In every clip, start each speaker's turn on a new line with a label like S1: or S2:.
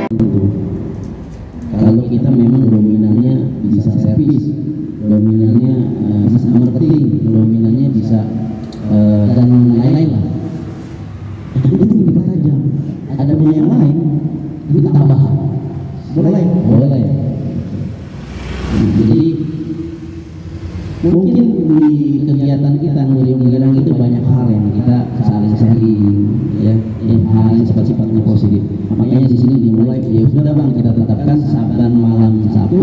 S1: Kalau kita memang dominannya bisa servis, dominannya bisa marketing, dominannya bisa dan lain-lain lah, itu lebih tajam. Ada yang lain itu tambah, boleh. Jadi mungkin di kegiatan kita menggiring itu banyak hal yang kita saling sharing, ya, hal yang sifatnya positif. Makanya di sini dimulai, ya sudah bang, kita tetapkan Saban malam Sabtu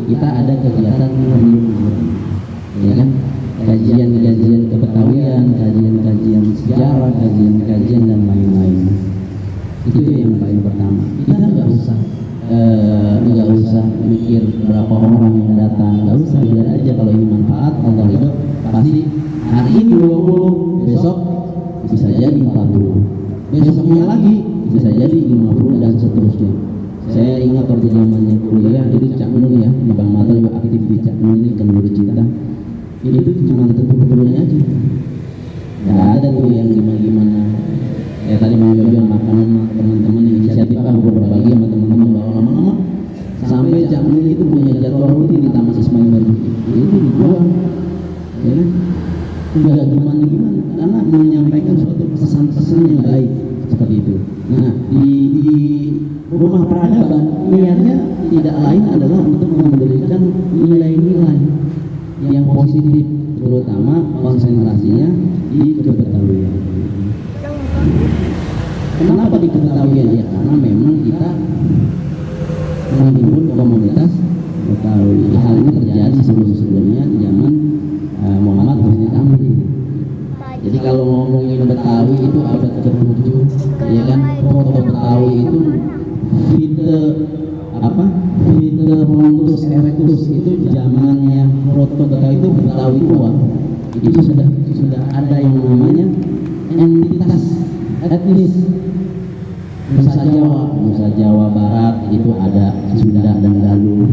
S1: kita ada kegiatan ya kan, kajian kebetawian, kajian sejarah, kajian dan lain-lain. Itu yang paling pertama. Kita nggak usah mikir berapa orang yang datang, nggak usah, biar aja kalau ini manfaat Allah itu pasti hari ini 20, besok bisa jadi 40, besoknya lagi bisa jadi 50 dan seterusnya. Saya ingat waktu zamannya kuliah itu Cak Nun ya, Bang Mata juga aktif di Cak Nun ini kan Guru Cinta. Itu cuma betul-betulnya aja, nggak ada tuh yang gimana. Ya tadi mau bilang makanan teman-teman inisiatif berbagi sama teman-teman, bahwa lama-lama sampai Cak Nun itu punya jadwal rutin di Taman Ismail Marzuki itu dibuang, ya kan? Nggak gimana karena menyampaikan suatu pesan-pesan yang baik seperti itu. Nah di rumah peradaban niatnya tidak lain adalah untuk memberikan nilai-nilai yang positif, terutama konsentrasinya di kebetawian. Kenapa di kebetawian? Ya karena memang kita menghimpun komunitas Betawi. Hal ini terjadi sebelumnya di zaman Muhammad Husni Tamri. Jadi kalau ngomongin Betawi itu abad ke-7, ya kan, foto Betawi itu Vite Frontus Erectus itu zamannya foto Betawi itu Betawi tua. Itu sudah ada yang namanya entitas etnis Nusa Jawa Barat itu ada Sunda dan Galuh,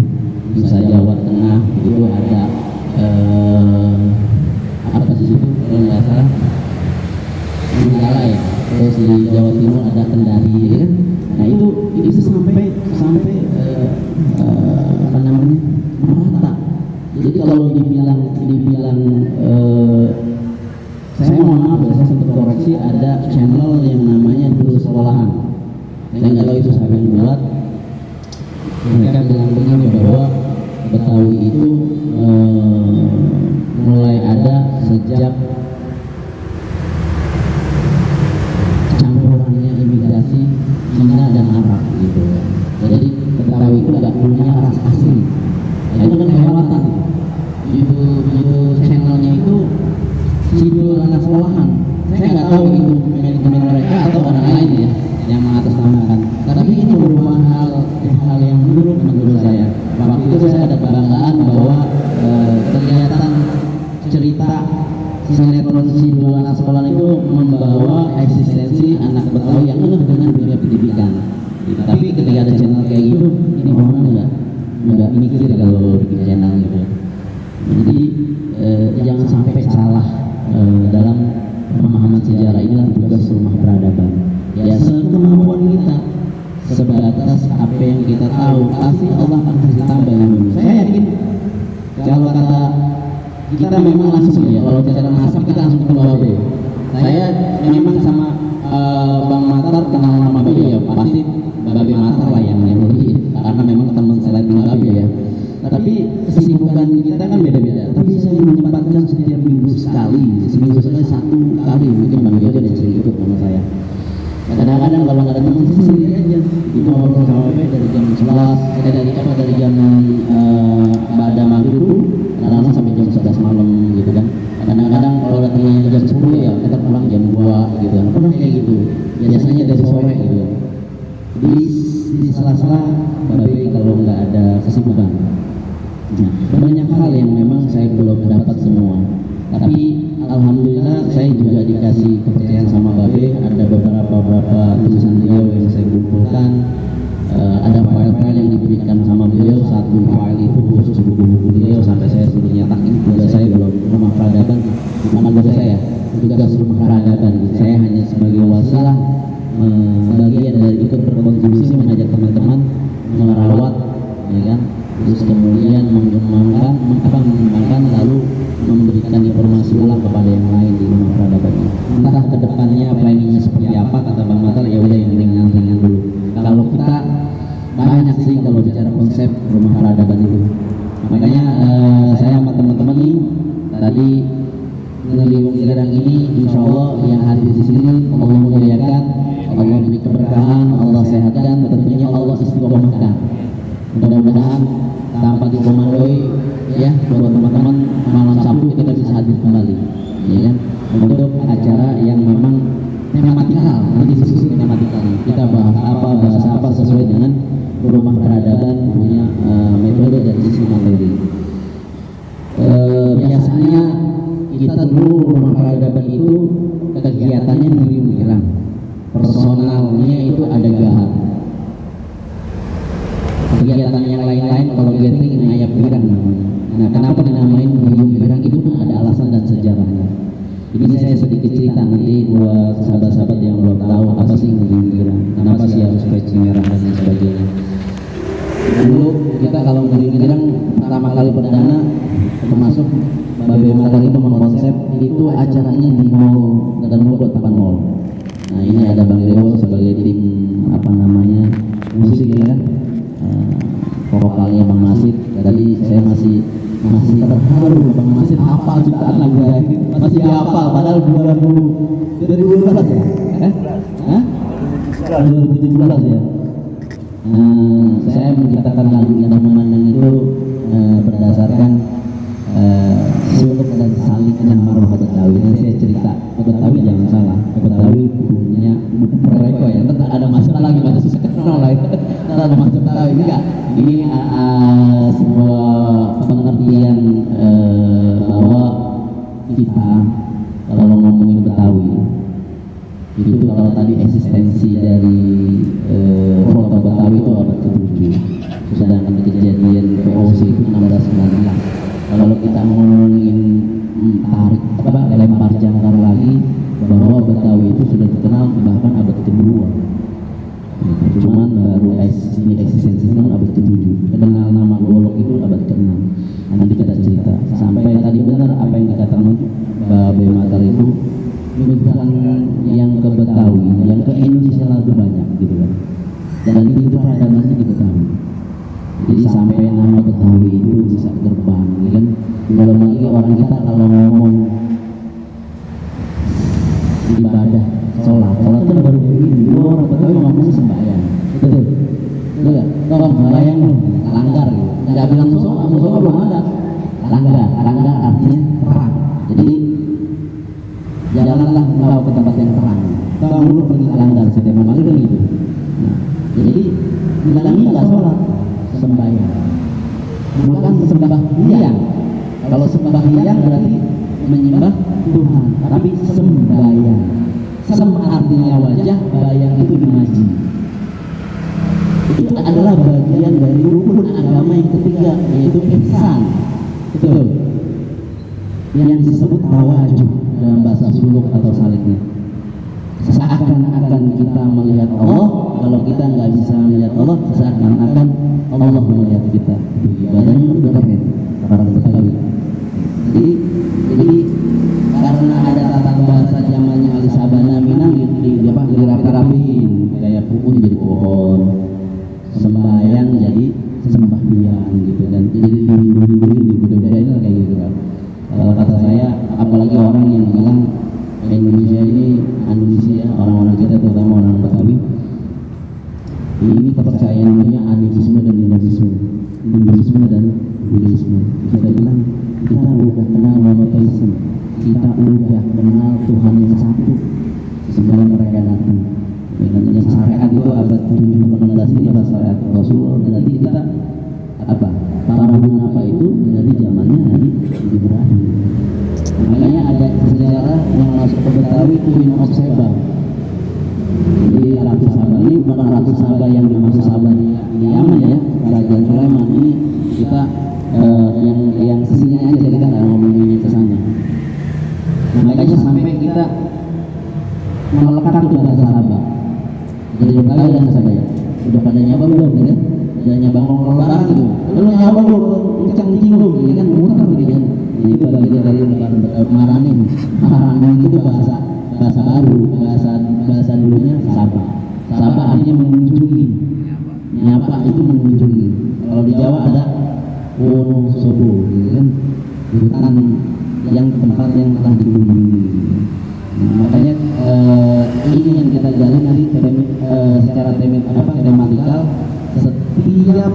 S1: Nusa Jawa Tengah itu ada apa sih itu kalau nggak salah Nenggala ya, terus di Jawa Timur ada Kendari ya kan. Nah itu sampai apa namanya merata. Jadi kalau dibilang saya mohon maaf ya, saya sempat koreksi, ada channel yang namanya Dulu Sekolahan. Saya nggak tahu itu siapa yang buat. Mereka bilang begini bahwa Betawi itu mulai ada sejak campurannya imigrasi Cina dan Arab gitu. Jadi Betawi itu nggak punya ras asli. Nah, itu kan kelewatan. Itu channelnya itu Sidul Anak Sekolahan. Saya nggak tahu itu manajemen mereka atau orang lain ya yang mengatasnamakan. Tapi ini merupakan hal yang buruk menurut saya. Waktu itu saya ada kebanggaan bahwa kegiatan cerita sinetron Sidul Anak Sekolahan itu membawa eksistensi anak Betawi yang ngeh dengan dunia pendidikan. Tapi ketika ada channel kayak gitu, ini orang nggak mikir kalau bikin channel gitu. Jadi jangan sampai salah dalam pemahaman sejarah. Inilah tugas rumah peradaban. Ya sekemampuan kita, sebatas apa yang kita tahu, pasti Allah akan kasih tambah yang lebih. Saya yakin kalau kata kita memang langsung ya, kalau bicara nasab kita langsung ke bawah B. Saya memang sama Bang Matar kenal nama beliau, pasti Babe Matar lah yang lebih, karena memang teman saya Babe ya. Tapi kesibukan kita kan beda-beda. Tapi saya menyempatkan setiap minggu sekali, seminggu sekali 1 kali mungkin Bang Jojo dan sering ikut sama saya. Kadang-kadang kalau nggak ada teman sendiri aja, itu ngobrol sama Babe dari jam 11, dari jam Bada Maghrib, kadang-kadang sampai jam 11 malam gitu kan. Kadang-kadang kalau datangnya jam 10 ya kita pulang jam 2 gitu kan. Pernah kayak gitu. Biasanya dari sore gitu. Di sela-sela Babe kalau nggak ada kesibukan. Nah, banyak hal yang memang saya belum dapat semua. Tapi alhamdulillah saya juga dikasih kepercayaan sama Babe. Ada beberapa tulisan beliau yang saya kumpulkan. Ada file-file yang diberikan sama beliau. Satu file itu khusus buku-buku beliau, sampai saya sudah nyatakan tugas saya belum rumah peradaban, bukan tugas saya, tugas rumah peradaban. Saya hanya sebagai wasilah bagian dari ikut berkontribusi mengajak teman-teman kata Bang Matal, ya udah yang ringan-ringan dulu. Kalau kita banyak sih kalau bicara konsep rumah peradaban itu. Makanya saya sama teman-teman nih tadi ngeliwung girang ini, insya Allah yang hadir di sini Allah muliakan, Allah beri keberkahan, Allah sehatkan, tentunya Allah istiqomahkan. Mudah-mudahan tanpa dikomandoi ya buat teman-teman malam Sabtu kita bisa hadir kembali, ya kan, untuk acara yang memang tematikal. Nanti diskusi tematikal kita bahas apa sesuai dengan rumah peradaban punya metode dari sisi materi. Biasanya kita dulu rumah peradaban itu kegiatannya ngirang, personalnya itu ada gahar. Kegiatan yang lain-lain kalau gathering ngayap girang namanya. Nah, kenapa dinamain ngayap girang itu pun ada alasan dan sejarahnya. Ini saya sedikit cerita nanti buat sahabat-sahabat yang belum tahu apa sih ngayap girang, kenapa sih harus peci merah dan lain sebagainya. Dulu kita kalau ngayap girang pertama kali perdana termasuk Babe Matal itu mengkonsep itu acaranya di mall dan buat tapan mall. Nah, ini ada Bang Dewo sebagai tim apa namanya musik ya kan. Vokalnya Bang Masid. Tadi saya masih terharu Bang Masid hafal ciptaan lagu masih hafal padahal 2012 ya? 2017 ya. Saya menciptakan lagu Indah Memandang itu berdasarkan suluk dan saliknya marwah Betawi. Ini saya cerita Betawi, jangan salah, Betawi punya mereka ya. Nanti ada masalah lagi, ada susah kenal lah. Nanti ada masalah Betawi enggak? Ini sebuah pengertian bahwa kita kalau ngomongin Betawi itu kalau tadi eksistensi dari kota Betawi itu abad ke-7, sedangkan kejadian VOC itu 1619. Kalau kita ngomongin tarik lempar jangkar lagi bahwa Betawi itu sudah dikenal bahkan abad ke-2. Cuman baru eksistensinya abad ke-7. Kenal nama Golok itu abad ke-6. Nanti kita cerita. Sampai tadi benar apa yang dikatakan Babe Matal itu bukan yang ke Betawi, yang ke Indonesia lebih banyak gitu kan. Dan itu peradabannya di Betawi. Jadi sampai nama Betawi itu bisa terbang, kan? Belum lagi orang kita kalau ngomong ibadah, sholat kan baru begini. Dulu orang Betawi ngomong sembahyang, betul? Betul nggak? Kalau sembahyang langgar, gitu. Nggak bilang musola belum ada. Langgar artinya terang. Jadi jalanlah engkau ke tempat yang terang. Kau dulu pergi ke langgar setiap malam kan gitu. Nah, jadi bilangnya nggak sholat, sembahyang, bukan sembah hiang. Kalau sembah hiang berarti menyembah Tuhan, tapi sembahyang. Sem artinya wajah, bayang itu imaji. Itu adalah bagian dari rukun agama yang ketiga, yaitu ihsan. Betul. Yang disebut tawajuh dalam bahasa suluk atau saliknya. Seakan-akan kita melihat Allah, kalau kita nggak bisa melihat Allah, seakan-akan Allah melihat kita. Ibadahnya udah keren orang Betawi. Jadi karena ada tata bahasa zamannya Ali Sabana Minang dirapi-rapiin kayak pupun jadi pohon, sembahyang jadi sembahyang gitu kan. Jadi di budaya ini kayak gitu kan. Kata saya, apalagi orang yang bilang Indonesia ini orang-orang kita terutama orang Betawi ini kepercayaannya animisme dan Hinduisme dan Buddhisme. Kita bilang kita udah kenal monoteisme, kita udah kenal Tuhan yang satu sebelum mereka datang. Namanya syariat itu abad 16 ini adalah syariat Rasulullah. Nanti kita apa? Para apa itu dari zamannya Nabi Ibrahim. Makanya ada sejarah yang masuk ke Betawi Queen of Saba. Jadi Ratu Saba ini bukan Ratu Saba yang dimaksud Saba di Yaman ya, Kerajaan Sulaiman. Ini kita yang sisinya aja kita nggak ngomongin kesannya. Makanya sampai kita melekat itu bahasa Saba. Jadi Betawi dan Saba ya. Udah pada nyoba belum gitu? Udah nyoba ngomong barang gitu. Lu nyoba belum? Kencang cinggung gitu kan, muter gitu kan. Ini bagian dari Maranin itu bahasa baru, bahasa dulunya artinya mengunjungi. Menyapa itu mengunjungi. Kalau di Jawa ada wonosobo, gitu kan, hutan yang tempat yang telah dikunjungi. Nah, makanya ini yang kita jalin nanti secara tematikal. Setiap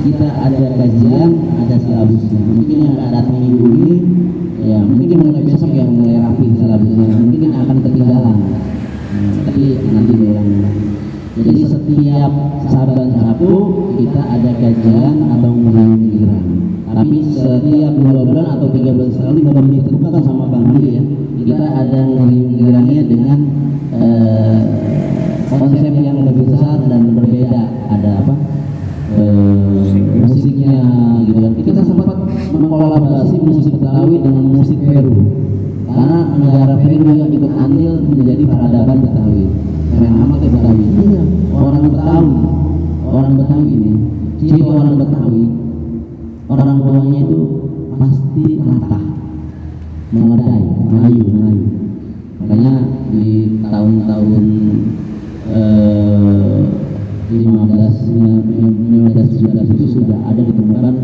S1: kita ada kajian, ada silabusnya. Mungkin yang datang minggu ini, ya mungkin mulai besok yang mulai rapi silabusnya. Mungkin akan ketinggalan. Tapi nanti yang jadi setiap Sabtu kita ada kajian atau pengajian. Tapi setiap 2 bulan atau 3 bulan sekali baru ditentukan sama Bang Hadi ya. Kita ada pengajiannya dengan konsep yang lebih besar dan berbeda. Ada apa? Musiknya gitu kan. Kita sempat mengkolaborasi musik Betawi dengan musik Peru. Karena negara Peru yang ikut andil menjadi peradaban Betawi. Keren amat ya Betawi. Iya, orang Betawi ini, ciri orang Betawi, orang tuanya itu pasti latah, meledai, melayu. Makanya di tahun-tahun 15-17 itu sudah ada ditemukan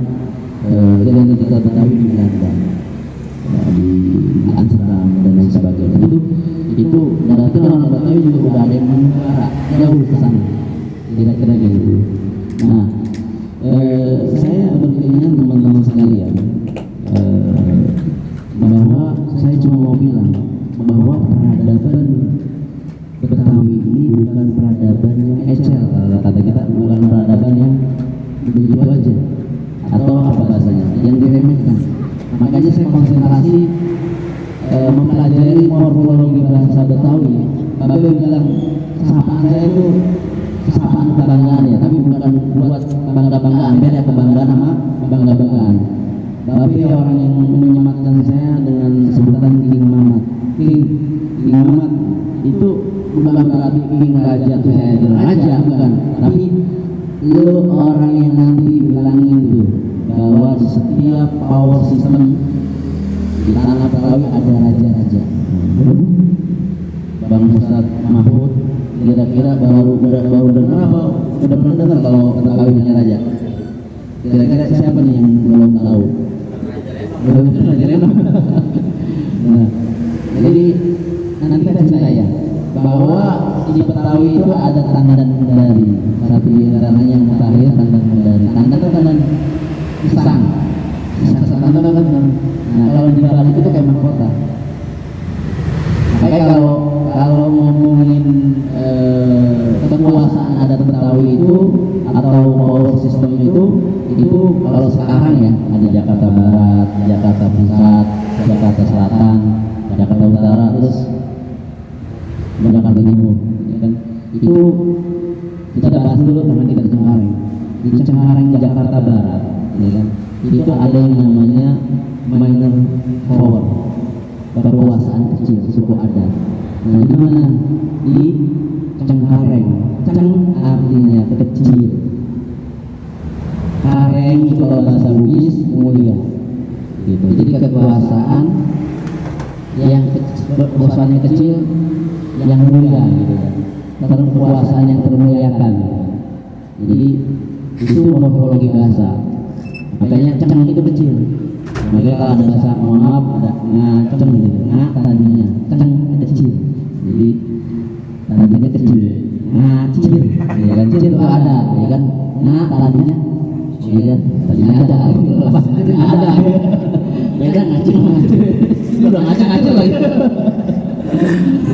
S1: genetika Betawi di Belanda, di Amsterdam dan lain sebagainya. Itu berarti orang Betawi juga udah ada yang mengarah jauh ke sana, kira-kira gitu. Nah, saya berkeinginan teman-teman sekalian bahwa saya cuma mau bilang bahwa peradaban Betawi ini bukan peradaban yang ecel, kalau kata kita bukan peradaban yang begitu aja atau apa bahasanya yang diremehkan. Makanya saya konsentrasi mempelajari morfologi bahasa Betawi. Bapak bilang sapaan saya itu sapaan kebanggaan ya, tapi bukan buat bangga-banggaan, beda kebanggaan sama bangga-banggaan. Tapi orang yang menyematkan saya dengan sebutan King Mamat. King Mamat itu bukan berarti King Raja itu saya adalah raja, bukan. Tapi lu orang yang nanti bilangin itu bahwa di setiap power system di tanah Betawi ada raja-raja. Bang Ustadz Mahmud kira-kira baru dengar apa? Udah pernah dengar kalau Betawi punya raja? Kira-kira siapa nih yang belum tahu? Belum pernah Raja. Nah, jadi nanti kita cerita ya bahwa di Betawi itu ada tandan mendari. Satu tandannya yang mutakhir, tandan mendari. Tandan itu tandan pisang. Nah, kalau di Bali itu kayak mahkota. Makanya kalau ngomongin kekuasaan adat Betawi itu atau power system itu kalau sekarang ya ada Jakarta Barat, Jakarta Pusat, Jakarta Selatan, Jakarta Utara, terus Jakarta Timur, ya kan? Itu kita bahas dulu teman kita di Cengkareng. Di Cengkareng Jakarta Barat, ya kan? Itu ada yang namanya minor power, kekuasaan kecil suku adat. Nah, di mana? Di Cengkareng. Ceng artinya kecil. Kareng itu kalau bahasa Bugis mulia. Gitu. Jadi kekuasaan yang kekuasaannya kecil yang mulia gitu kan. Kekuasaan yang termuliakan. Jadi itu morfologi bahasa. Makanya ceng itu kecil. Makanya kalau ada bahasa mohon maaf ada ngaceng gitu. Tadinya ceng kecil. Jadi tadinya kecil. Ngacir. Ya kan kecil itu ada, ya kan. Tadinya ya kan. Tadinya ada. Pas ada. Beda ngacir. Itu udah ngacir lagi.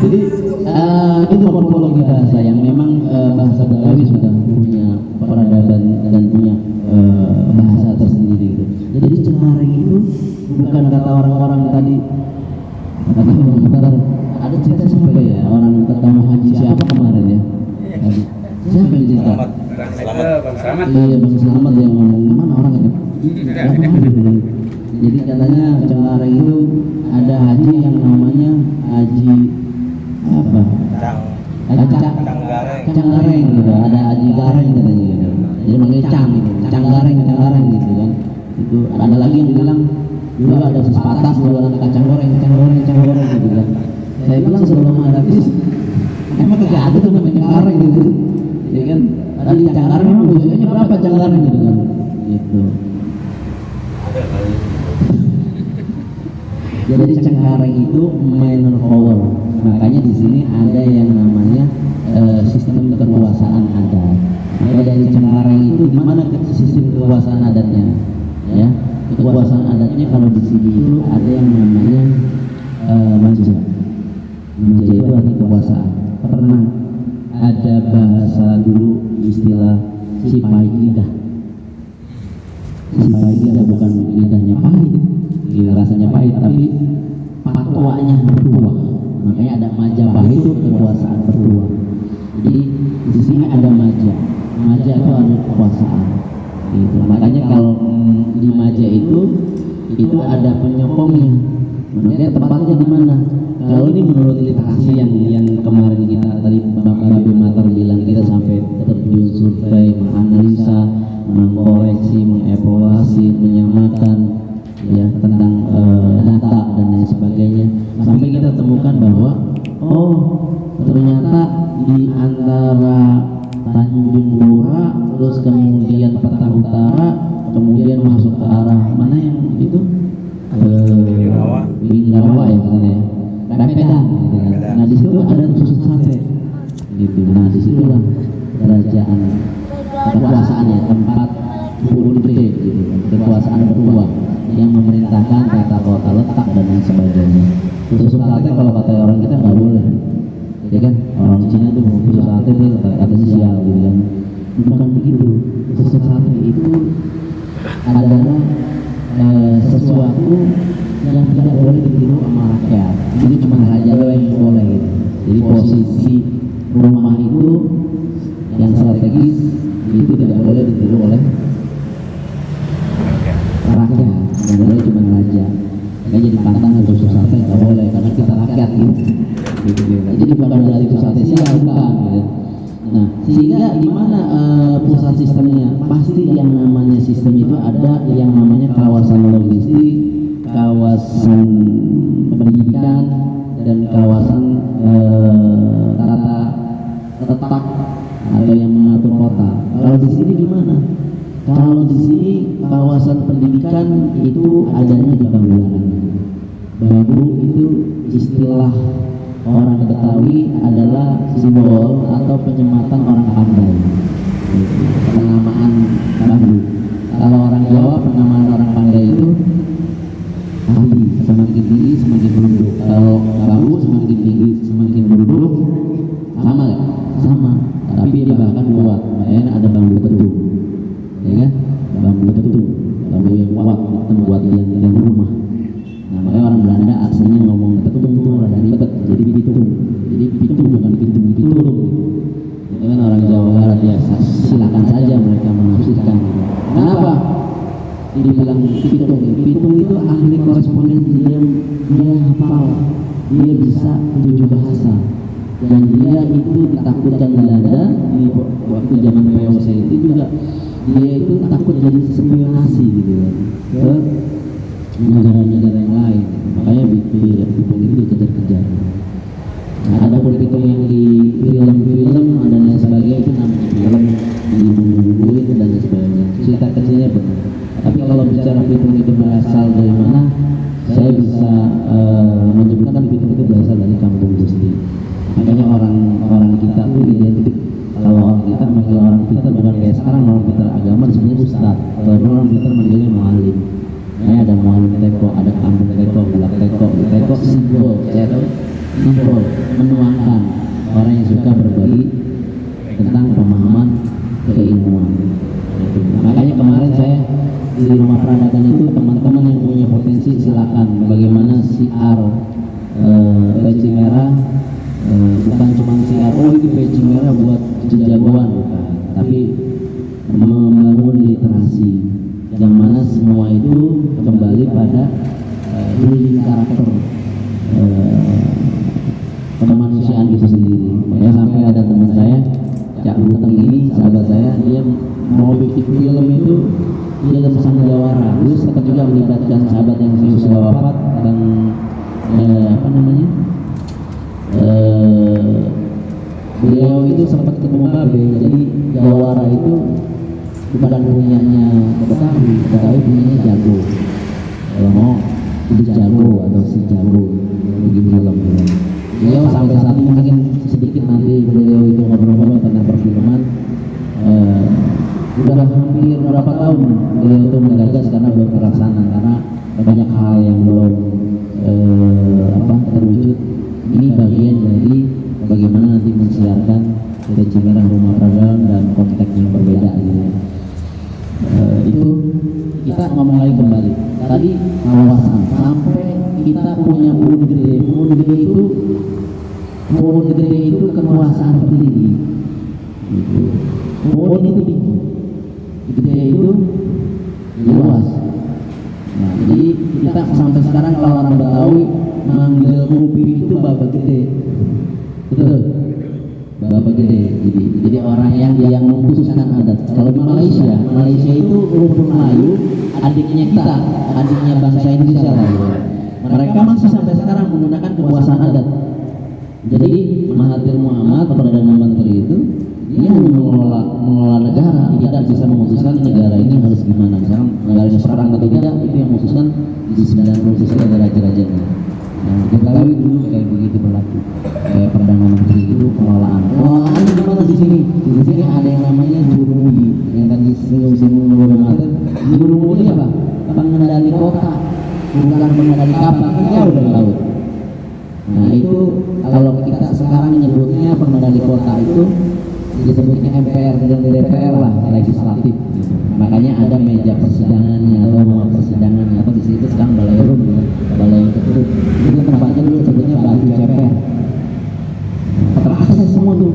S1: Jadi itu morfologi bahasa yang memang bahasa Betawi sudah punya peradaban dan punya bahasa tersendiri gitu. Jadi Cengkareng itu bukan kata orang-orang tadi ada cerita siapa ya orang ketemu haji siapa kemarin ya tadi siapa yang cerita
S2: Bang Slamet.
S1: Iya Bang Slamet yang ngomong mana orang itu jadi katanya Cengkareng itu ada haji yang namanya haji apa Cengkareng gitu, ada haji gareng katanya gitu. Jadi manggil Cengkareng gitu kan. Itu ada lagi yang bilang dulu ada sepatas jualan kacang goreng gitu kan. Saya bilang sebelum ada bis emang kagak ada tuh namanya Cengkareng gitu. ya kan? Tadi Cengkareng usianya berapa Cengkareng gitu kan? Gitu. Jadi Cengkareng itu minor power. Makanya di sini ada yang namanya sistem kekuasaan adat. Maka dari Cengkareng itu di mana sistem kekuasaan adatnya? Ya, kekuasaan adatnya kalau di sini itu ada yang namanya maja. Maja itu arti kekuasaan. Pernah ada bahasa dulu istilah sipai lidah. Sipai lidah bukan lidahnya pahit, rasanya pahit, tapi patuanya bertuah. Makanya ada Majapahit itu kekuasaan bertuah. Jadi di sini ada maja. Maja itu ada kekuasaan. Gitu. Makanya kalau di maja itu ada penyokongnya. Makanya tempatnya di mana? Kalau ini menurut literasi yang kemarin kita tadi Bapak Mater bilang, kita sampai terjun survei, menganalisa, mengkoreksi, mengevaluasi, menyamakan ya tentang data dan lain sebagainya, sampai kita temukan bahwa oh ternyata di antara Tanjung Pura terus kemudian Peta Utara kemudian masuk ke arah mana yang itu Binggawa ya katanya ya, Repedang gitu kan. Nah di situ ada tusuk sate gitu. Nah disitulah kerajaan kekuasaannya, tempat Bukit gitu kan, kekuasaan bertuah yang memerintahkan tata kota, letak dan lain sebagainya. Tusuk sate kalau kata orang kita nggak boleh, ya kan? Orang Cina tuh tusuk sate itu kata sial gitu kan. Bukan begitu. Tusuk sate itu adalah sesuatu yang tidak boleh ditiru sama rakyat. Ini cuma raja lo yang boleh gitu. Jadi posisi rumah itu yang strategis itu tidak boleh ditiru oleh rakyat, yang boleh cuma raja. Makanya jadi pantangan tusuk sate nggak boleh karena kita rakyat gitu. Jadi bukan dari tusuk sate sial bukan gitu. Nah, sehingga gimana pusat sistemnya? Pasti yang namanya sistem itu ada yang namanya kawasan logistik, kawasan pendidikan, dan kawasan tata letak atau yang mengatur kota. Kalau di sini gimana? Kalau di sini kawasan pendidikan itu adanya di Bagulaan. Bagu itu istilah orang Betawi adalah simbol atau penyematan orang pandai. Penamaan Bagu. Kalau orang Jawa penamaan orang pandai itu ahli, semakin tinggi semakin berunduk. Kalau Bagu semakin tinggi semakin berunduk, sama ya? Sama. Tapi dia bahkan kuat. Makanya ada bambu tetung, ya kan? Bambu tetung, bambu yang kuat buat yang rumah. Nah makanya orang Belanda aslinya ngomong tetung itu rada ribet, jadi pitung. Jadi pitung bukan pitung. Ya kan orang Jawa Barat ya silakan saja mereka menafsirkan. Kenapa? Dibilang pitung. Pitung itu ahli korespondensi, dia hafal, dia bisa 7 bahasa. Dan dia itu ditakutkan Belanda di waktu zaman VOC itu juga, dia itu takut jadi spionasi gitu kan ke negara-negara yang lain. Makanya Pitung itu dikejar-kejar. Nah, ada pitung yang di film-film ada lain sebagainya, itu namanya film dibunuh dan lain sebagainya. Cerita kecilnya benar. Tapi kalau bicara Pitung itu berasal dari mana, saya bisa menyebutkan Pitung itu berasal dari Kampung Gusti. Makanya orang kita tuh identik, kalau orang kita manggil orang kita bukan kayak sekarang orang kita agama sebenarnya ustad, kalau orang kita manggilnya mualim. Makanya ada mualim teko, ada kampung teko, bulak teko simbol, simbol menuangkan orang yang suka berbagi tentang pemahaman keilmuan. Makanya kemarin saya di rumah peradaban itu, teman-teman yang punya potensi silakan. Bagaimana siar peci merah, bukan cuma siar itu peci merah buat jagoan, bukan, tapi membangun literasi yang mana semua itu kembali pada building karakter kemanusiaan itu sendiri. Ya sampai ada teman saya Cak Buteng ini, sahabat saya, dia mau bikin film itu dia ada pesan jawara. Dulu sempat juga melibatkan sahabat yang sudah wafat dan beliau itu sempat ketemu Babe, jadi Jawara itu bukan punyanya Betawi punyanya Jago. Kalau mau itu Jago atau si Jago begitu film. Beliau sampai saat ini mungkin sedikit nanti beliau itu ngobrol-ngobrol tentang perfilman. Udah hampir berapa tahun beliau itu menggagas karena belum terlaksana, karena banyak hal yang belum terwujud. Ini bagian dari bagaimana nanti mensiarkan dari Cimerah Rumah Peradaban dan konteks yang berbeda gitu. Itu kita ngomong lagi kembali. Tadi kawasan sampai kita punya Ubud Gede. Ubud Gede itu kekuasaan tertinggi. Gitu. Ubud itu tinggi. Gede itu luas. Nah, jadi kita sampai sekarang kalau orang Betawi manggil Mupi itu Bapak Gede, betul? Bapak Gede. Jadi orang yang memutuskan adat. Kalau di Malaysia itu rumpun Melayu, adiknya kita, adiknya bangsa Indonesia lah. Mereka masih sampai sekarang menggunakan kekuasaan adat. Jadi Mahathir Muhammad, Perdana Menteri itu dia hanya mengelola negara, tidak bisa memutuskan negara ini harus gimana. Misalkan negara ini serang atau tidak, itu yang memutuskan di 90% negara raja-rajanya. Nah, di Betawi dulu kayak begitu berlaku. Perdana Menteri itu pengelolaan gimana di sini? Di sini ada yang namanya Jurumudi, yang tadi singgung Mahathir. Jurumudi apa? Pengendali kota, bukan pengendali kapal, jauh dari laut. Nah itu kalau kita sekarang menyebutnya pengendali kota itu disebutnya MPR dan DPR lah, legislatif gitu. Makanya ada meja persidangannya atau rumah persidangannya atau di situ sekarang balai rum ya, balai keturut. Itu tempatnya dulu sebutnya Batu Ceper. Terakses semua tuh.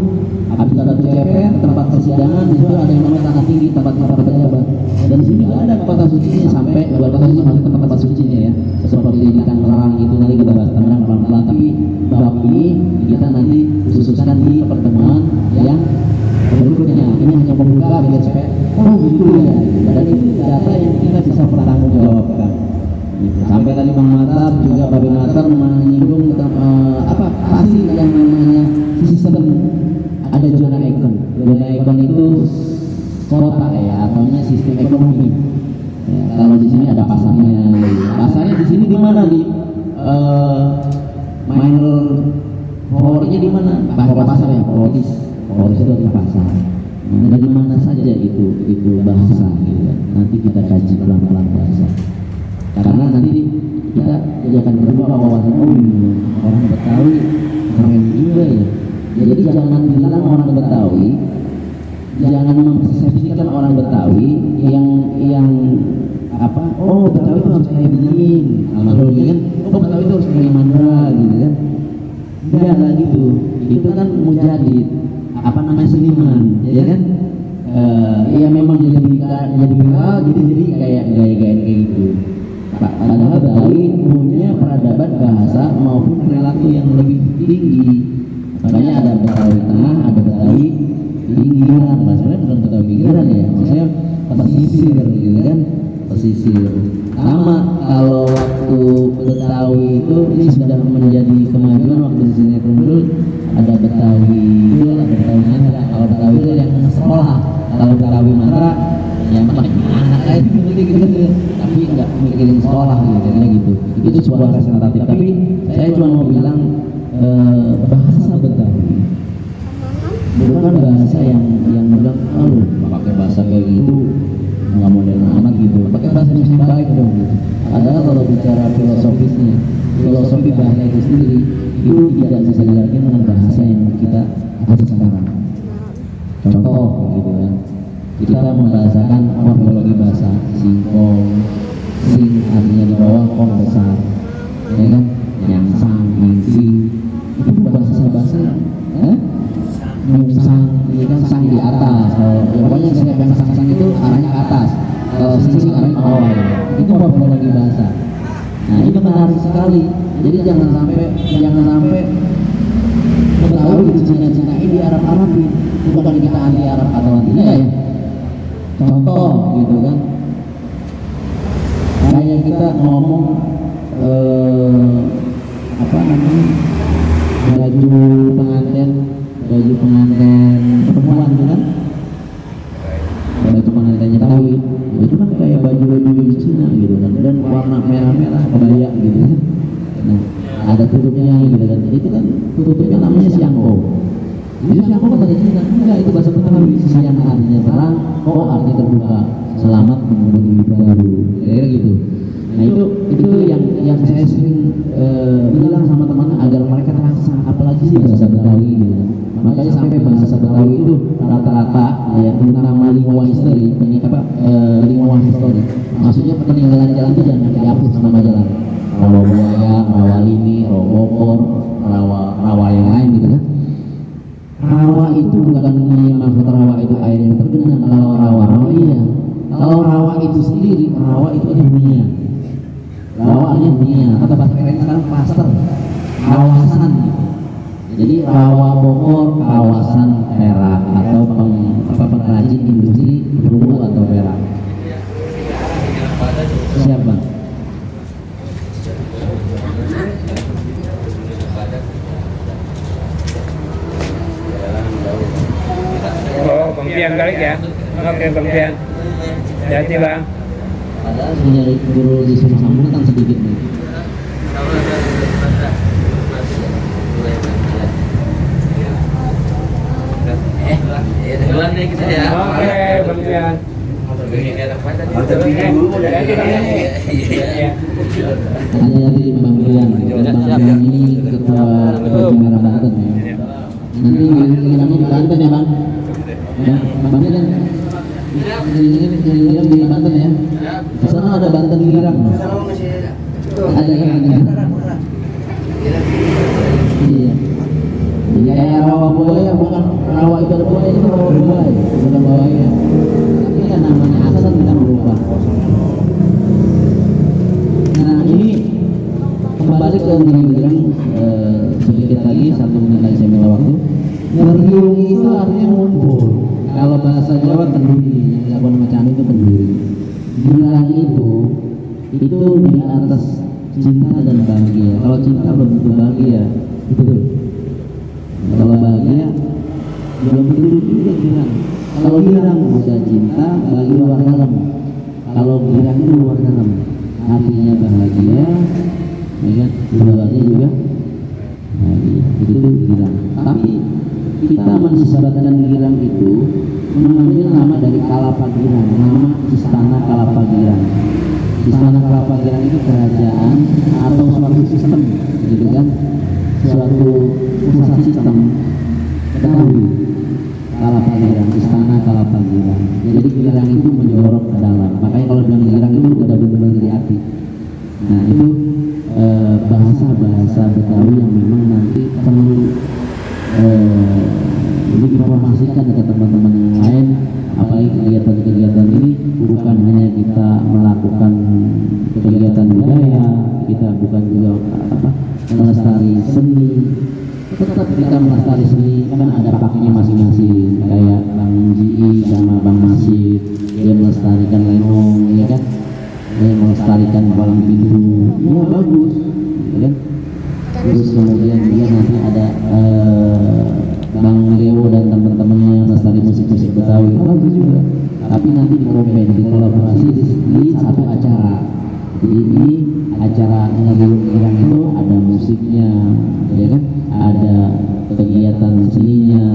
S1: Habis Batu Ceper, tempat persidangan, di situ ada yang namanya Tanah Tinggi, tempat para pejabat. Dan di sini ada kota sucinya sampai kota suci masih tempat sucinya ya. Seperti di Tangerang itu nanti kita bahas Tangerang pelan-pelan. Tapi bab ini kita nanti khususkan di pertemuan yang berikutnya. Ini hanya membuka biar supaya gitu ya. Dan itu data yang kita bisa pertanggungjawabkan. Gitu. Sampai tadi Bang Matar juga Babe Matar menyinggung pasti yang namanya sistem ada zona ekon. Zona ekon itu kota ya, atau sistem ekonomi. Ya, kalau di sini ada pasarnya. Pasarnya di sini di mana di minor powernya di mana? Pasar ya, polis itu di pasar. Nah, dari mana saja itu bahasa gitu ya. Nanti kita kaji pelan-pelan bahasa. Karena nanti kita akan berbuka wawasan orang Betawi keren juga ya. Jadi jangan bilang orang Betawi, jangan mempersepsikan orang Betawi yang Betawi itu harus kayak begini, maksudnya kan, Betawi itu harus kayak Mandra gitu kan. Enggak lah gitu. Itu kan mujadid, seniman, ya kan? Ya memang jadi viral gitu, jadi kayak gaya-gaya kayak gitu. Padahal Betawi punya peradaban bahasa maupun perilaku yang lebih tinggi. Makanya ada Betawi tengah, ada Betawi pinggiran. Maksudnya bukan Betawi pinggiran ya, maksudnya pesisir gitu kan, pesisir. Sama kalau waktu Betawi itu ini sudah menjadi kemajuan waktu di sini dulu ada Betawi itu, ada Betawi Mantra. Kalau Betawi itu yang sekolah, kalau Betawi Mantra yang anak gitu, tapi nggak mikirin sekolah gitu. Itu sebuah representatif. Tapi saya cuma mau bilang bahasa Betawi bukan bahasa yang bilang pakai bahasa kayak gitu nggak modern amat gitu, pakai bahasa yang baik dong gitu. Padahal kalau bicara filosofisnya, filosofi bahasa itu sendiri itu tidak bisa diartikan dengan bahasa yang kita ada sekarang. Contoh gitu kan, kita membahasakan morfologi bahasa singkong, sing artinya di bawah, kong besar, ya kan, nyangsang, ningsing, itu bahasa nyungsang, ini kan sang di atas. Pokoknya setiap yang sang itu arahnya ke atas, kalau sing arahnya ke bawah. Itu morfologi bahasa. Nah ini menarik sekali. Jadi jangan sampai Betawi di Cina ini di Arab-Arabin. Bukan kita anti Arab atau anti ya. Contoh gitu kan, kayak kita ngomong baju pengantin baju pengantin perempuan itu kan, baju pengantinnya Betawi itu kan kayak baju-baju Cina gitu kan, dan warna merah-merah kebaya gitu kan. Nah ada tutupnya gitu kan, itu kan tutupnya namanya siangko. Itu siangko kan bahasa Cina, enggak, itu bahasa Betawi. Siang artinya terang, ko artinya terbuka, selamat menyambut hidup baru, kayak gitu. Nah itu yang saya sering bilang sama teman agar mereka terasa, apalagi sih bahasa Betawi gitu. Makanya sampai bahasa Betawi itu rata-rata ya nama lingua history, lingua history. Maksudnya peninggalan jalan itu jangan dihapus nama jalan. Rawa Buaya, Rawa Lini, Rawa Bogor, Rawa yang lain gitu kan. Rawa itu bukan maksud rawa itu air yang tergenang. Kalau rawa iya. Kalau rawa itu sendiri, rawa itu ada dunia. Rawa artinya dunia, kata bahasa keren sekarang klaster, kawasan. Jadi Rawa Bogor kawasan perak atau pengrajin industri perunggu atau perak. Siapa?
S2: Oh, Bang Pian kali ya. Oke, Bang Pian. Jadi Bang.
S1: Padahal punya guru di Sumatera Sambung kan sedikit nih.
S3: Duluan nih kita ya.
S2: Oke, Bang Pian.
S1: Hanya di Bang Pian. Bang Pian ini ketua Peci Merah Banten ya. Nanti gilirannya di Banten ya Bang. Ya, Bang Pian. Giliran di Banten ya. Di sana ada Banten Girang. Ada kan? Iya. Jadi kayak rawa buaya, bukan rawa itu ada buaya, itu rawa buaya, bukan buaya. Tapi kan namanya asal kita berubah. Nah ini kembali ke Ngeriung, sedikit lagi 1 menit lagi saya minta waktu. Ngeriung itu artinya ngumpul. Kalau bahasa Jawa kenduri, yang dilakukan sama Candi itu kenduri. Girang itu di atas cinta dan bahagia. Kalau cinta belum tentu bahagia, itu tuh. Kalau bahagia belum tentu juga girang. Kalau girang udah cinta, bagi luar dalam. Kalau girang itu luar dalam, hatinya bahagia, ya kan? Luarnya juga bahagia. Itu girang. Tapi kita mensisabatkan girang itu mengambil nama dari Kalapa Girang, nama Istana Kalapa Girang. Istana Kalapa Girang itu kerajaan atau suatu sistem, gitu kan? Suatu pusat sistem Betawi. Kalapa Girang, Istana Kalapa Girang. Jadi girang itu menjorok ke dalam. Makanya kalau bilang girang itu udah benar-benar dari hati. Nah itu bahasa Betawi yang memang nanti perlu diinformasikan ke teman-teman yang lain. Apalagi kegiatan-kegiatan ini bukan hanya kita melakukan kegiatan budaya, kita bukan juga melestari seni. Tetap kita melestari seni, kan ada pakainya masing-masing. Kayak Bang Ji sama Bang Masih, dia melestarikan lenong, ya kan? Dia melestarikan palang pintu, ya bagus, ya kan? Terus kemudian dia nanti ada Bang Dewo dan teman-temannya yang melestari musik-musik Betawi, bagus juga. Tapi nanti dikombin, dikolaborasi di satu acara. Jadi ini acara Ngeriung Girang itu ada musiknya, ya kan? Ada kegiatan seninya,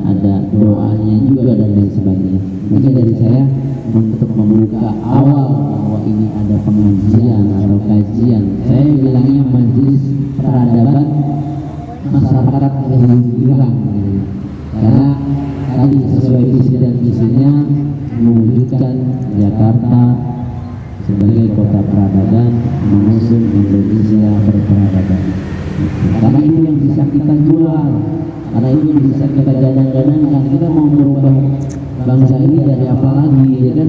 S1: ada doanya juga dan lain sebagainya. Mungkin dari saya untuk membuka awal bahwa ini ada pengajian atau kajian, saya bilangnya majelis peradaban masyarakat Ngeriung Girang, karena tadi sesuai visi dan misinya mewujudkan Jakarta sebagai kota peradaban, mengusung Indonesia berperadaban. Karena itu yang bisa kita jual, karena itu yang bisa kita gadang-gadangkan. Kita mau merubah bangsa ini dari apa lagi, ya kan?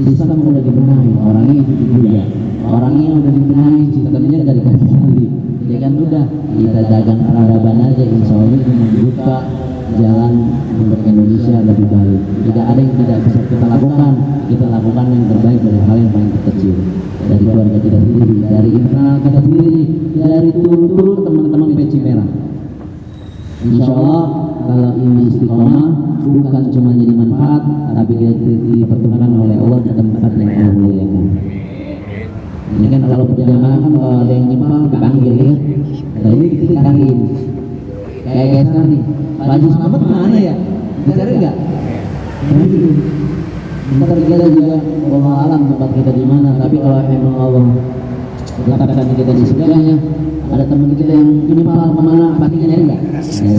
S1: Sistem udah dibenahi, orangnya itu juga. Orangnya udah dibenahi, sistemnya dari kali. Ya kan udah, kita dagang peradaban aja, insya Allah itu membuka jalan untuk Indonesia lebih baik. Tidak ada yang tidak bisa kita lakukan yang terbaik dari hal yang paling kecil, dari keluarga kita sendiri, dari internal kita sendiri, dari turun teman-teman Peci Merah. Insya Allah kalau ini istiqomah bukan cuma jadi manfaat, tapi dia dipertemukan oleh Allah di tempat yang Allah muliakan. Ini kan kalau berjamaah kan kalau ada yang nyimpang dipanggil ya. Nah ini kita cariin. Kayak sekarang nih, Pak Haji Selamat mana ya? Dicari nggak? Nah gitu. Ntar kita juga Allah alam tempat kita di mana. Tapi kalau emang Allah letakkan kita di sebelahnya, ada teman kita yang nyimpal kemana, pastinya nyari nggak?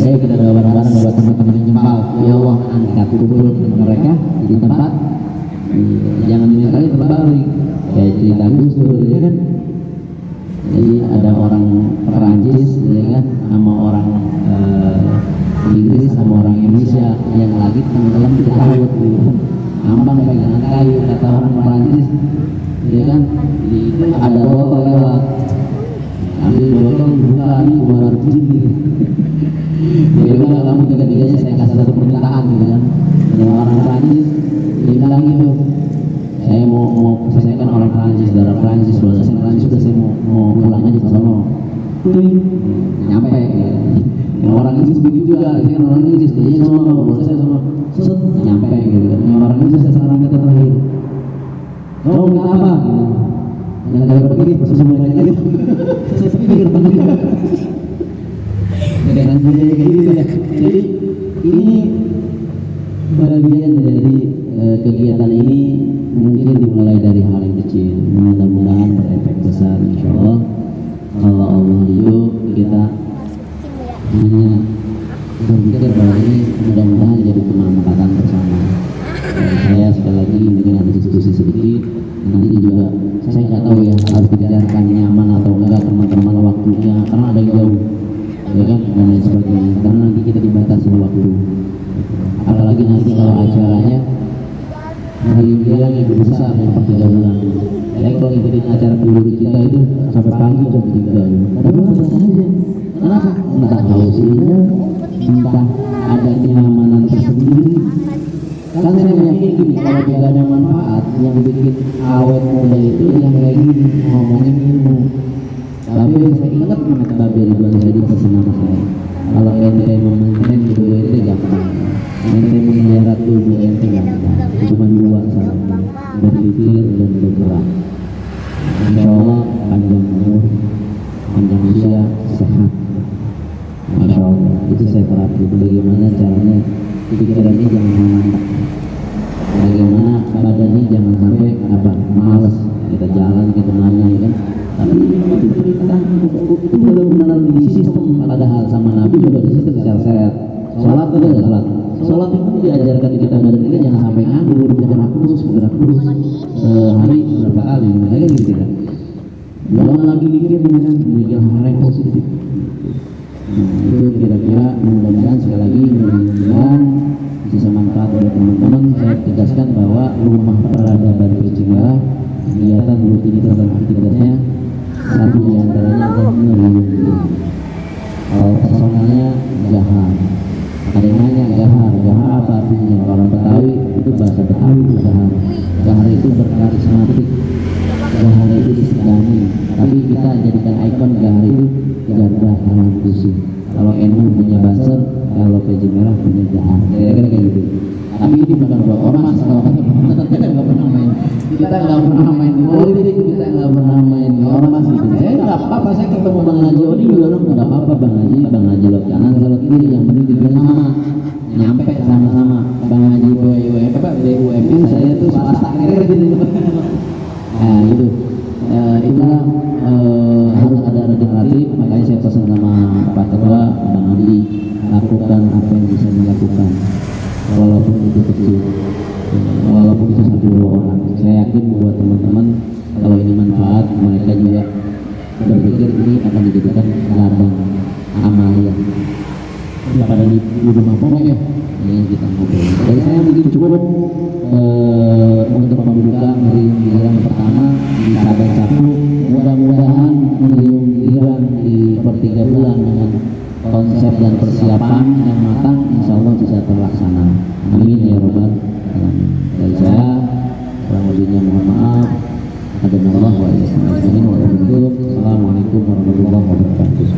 S1: Ayo kita doa bareng-bareng buat teman-teman yang nyimpal. Ya Allah, angkat kubur mereka di tempat. Jangan sekali terbalik. Kayak cerita Gus Dur, ya kan? Jadi ada orang Perancis, ya kan, sama orang Inggris sama orang Indonesia yang lagi tenggelam di laut, gitu kan? Ambang pegangan kayu, kata orang Perancis, ya kan? Itu ada botol lewat, ambil botol buka ini ular jin, gitu. Jadi kalau kamu tiga-tiganya saya kasih satu permintaan, gitu kan? Yang orang Perancis dia bilang gitu. Saya mau saya kan orang Prancis, darah Prancis, bahasa Prancis, sudah saya mau pulang aja ke sono. Nyampe ya. Yang orang Inggris begitu juga, saya kan orang Inggris, jadi sono, bahasa saya sono, nyampe gitu kan. Yang orang Inggris saya sekarang kita terakhir. Kamu minta apa? Yang kali pergi pasti semua lagi gitu. Saya pikir benar. Dengan budaya kayak gitu ya. Jadi ini bagian dari kegiatan ini. Mungkin dimulai dari hal yang kecil, mudah-mudahan berefek besar insyaallah. Kalau Allah ridho, kita hanya berpikir bahwa ini mudah-mudahan jadi kemanfaatan bersama. Saya sekali lagi mungkin ada diskusi sedikit, nanti juga saya nggak tahu ya harus dijalankan nyaman atau enggak teman-teman waktunya, karena ada yang jauh, ya kan, dan lain sebagainya. Karena nanti kita dibatasi waktu, apalagi nanti kalau acaranya bilang ibu besar yang 3 bulan. Jadi kalau ikutin acara dulu kita itu sampai pagi jam 3. Tapi apa saja? Kenapa? Entah hausnya, entah ada kenyamanan tersendiri. Kan saya yakin gini, kalau tidak ada manfaat yang bikin awet muda itu yang kayak gini ngomongin ilmu. Tapi saya ingat kata Babe Ridwan jadi pesan sama saya. Kalau ente memaintain ibu ente gampang. Ente memelihara tubuh ente gampang. Cuma 2 syaratnya, berpikir dan bergerak. Insya Allah panjang umur, panjang usia, sehat. Masya Allah, itu saya terapkan. Bagaimana caranya pikiran ini jangan mantap, bagaimana badan ini jangan sampai malas kita jalan kita nanya, ya kan? Tapi itu perintah itu benar-benar di sistem. Padahal sama Nabi juga di sistem seret-seret. Sholat itu sholat itu diajarkan kita, badan kita jangan sampai nganggur, bergerak terus sehari berapa kali, makanya gitu kan. Jangan lagi mikir hal yang positif. Itu kira-kira mudah-mudahan sekali lagi mudah-mudahan bisa manfaat oleh teman-teman. Saya tegaskan bahwa rumah peradaban berjingga kegiatan rutinitas dan aktivitasnya satu diantaranya adalah menghidup. Kalau personalnya gahar. Ada yang nanya gahar apa artinya? Orang Betawi itu bahasa Betawi itu gahar. Gahar itu berkarismatik. Gahar itu disegani. Tapi kita jadikan ikon gahar itu Garda Tangan Kusi. Kalau NU punya Banser, kalau PJ Merah punya Gahar. Kira-kira kayak gitu. Tapi ini bukan buat ormas, kalau kita nggak pernah main. Kita nggak pernah main di politik, kita nggak pernah main di ormas gitu. Saya nggak apa-apa, saya ketemu Bang Haji Odi juga nggak apa-apa. Bang Haji lewat kanan, lewat kiri, yang penting tujuan sama, nyampe sama-sama. Bang Haji BUMN, saya tuh swasta kira-kira gitu. Nah gitu. Itulah harus ada regeneratif. Makanya saya pesan sama Pak Ketua, Bang Adi, lakukan apa yang bisa dilakukan, walaupun itu kecil, walaupun itu 1-2 orang. Saya yakin buat teman-teman kalau ini manfaat, mereka juga berpikir ini akan dijadikan ladang amalia daripada di rumah pokok ya. Ini kita ngobrol. Dari saya mungkin cukup untuk pembukaan hari giliran pertama di Saban Sapu. Mudah-mudahan meriung giliran di per 3 bulan dengan konsep dan persiapan yang matang, insya Allah bisa terlaksana. Amin ya robbal alamin. Dari saya kurang lebihnya mohon maaf. Adonallah wa Assalamualaikum warahmatullahi wabarakatuh.